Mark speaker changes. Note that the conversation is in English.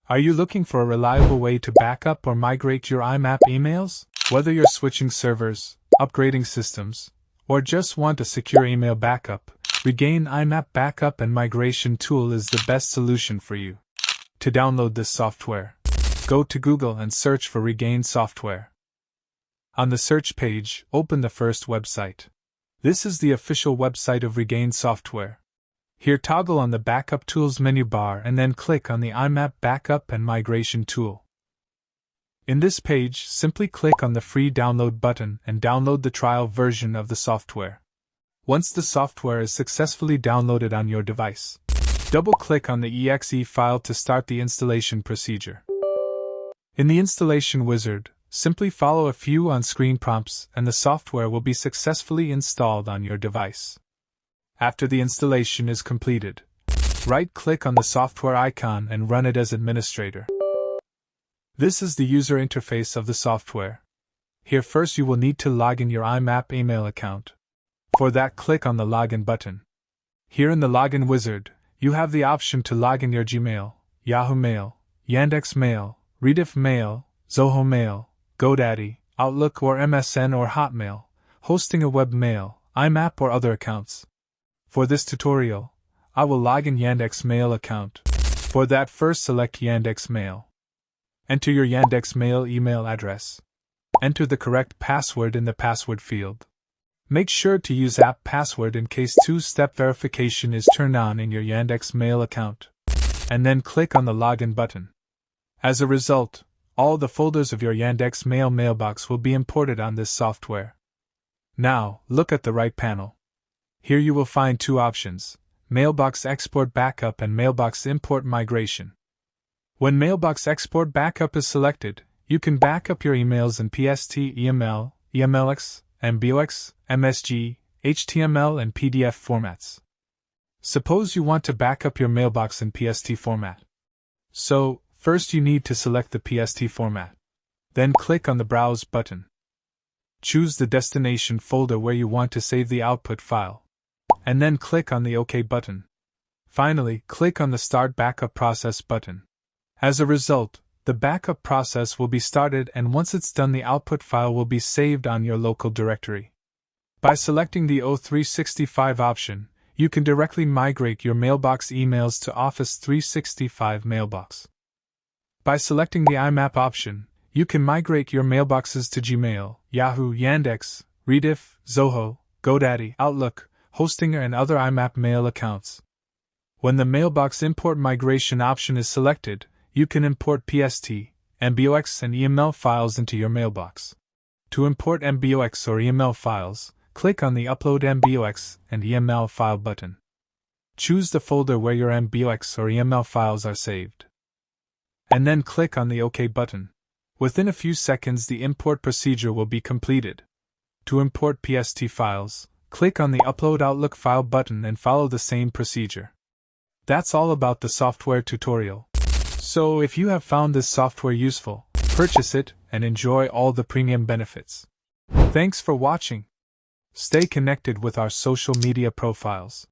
Speaker 1: Are you looking for a reliable way to backup or migrate your IMAP emails? Whether you're switching servers, upgrading systems, or just want a secure email backup, Regain IMAP Backup and Migration Tool is the best solution for you. To download this software, go to Google and search for Regain software. On the search page, open the first website. This is the official website of Regain software. Here, toggle on the Backup Tools menu bar and then click on the IMAP Backup and Migration Tool. In this page, simply click on the free download button and download the trial version of the software. Once the software is successfully downloaded on your device, double-click on the exe file to start the installation procedure. In the installation wizard, simply follow a few on-screen prompts and the software will be successfully installed on your device. After the installation is completed, right-click on the software icon and run it as administrator. This is the user interface of the software. Here first you will need to log in your IMAP email account. For that, click on the Login button. Here in the Login wizard, you have the option to log in your Gmail, Yahoo Mail, Yandex Mail, Rediff Mail, Zoho Mail, GoDaddy, Outlook or MSN or Hotmail, hosting a webmail, IMAP or other accounts. For this tutorial, I will log in Yandex Mail account. For that, first select Yandex Mail. Enter your Yandex Mail email address. Enter the correct password in the password field. Make sure to use app password in case two-step verification is turned on in your Yandex Mail account. And then click on the Login button. As a result, all the folders of your Yandex Mail mailbox will be imported on this software. Now, look at the right panel. Here you will find two options: Mailbox Export Backup and Mailbox Import Migration. When Mailbox Export Backup is selected, you can backup your emails in PST, EML, EMLX, MBOX, MSG, HTML, and PDF formats. Suppose you want to backup your mailbox in PST format. So, first you need to select the PST format. Then click on the Browse button. Choose the destination folder where you want to save the output file. And then click on the OK button. Finally, click on the Start Backup Process button. As a result, the backup process will be started, and once it's done, the output file will be saved on your local directory. By selecting the O365 option, you can directly migrate your mailbox emails to Office 365 Mailbox. By selecting the IMAP option, you can migrate your mailboxes to Gmail, Yahoo, Yandex, Rediff, Zoho, GoDaddy, Outlook, Hostinger, and other IMAP mail accounts. When the Mailbox Import Migration option is selected, you can import PST, MBOX, and EML files into your mailbox. To import MBOX or EML files, click on the Upload MBOX and EML file button. Choose the folder where your MBOX or EML files are saved. And then click on the OK button. Within a few seconds, the import procedure will be completed. To import PST files, click on the Upload Outlook file button and follow the same procedure. That's all about the software tutorial. So if you have found this software useful, purchase it and enjoy all the premium benefits. Thanks for watching. Stay connected with our social media profiles.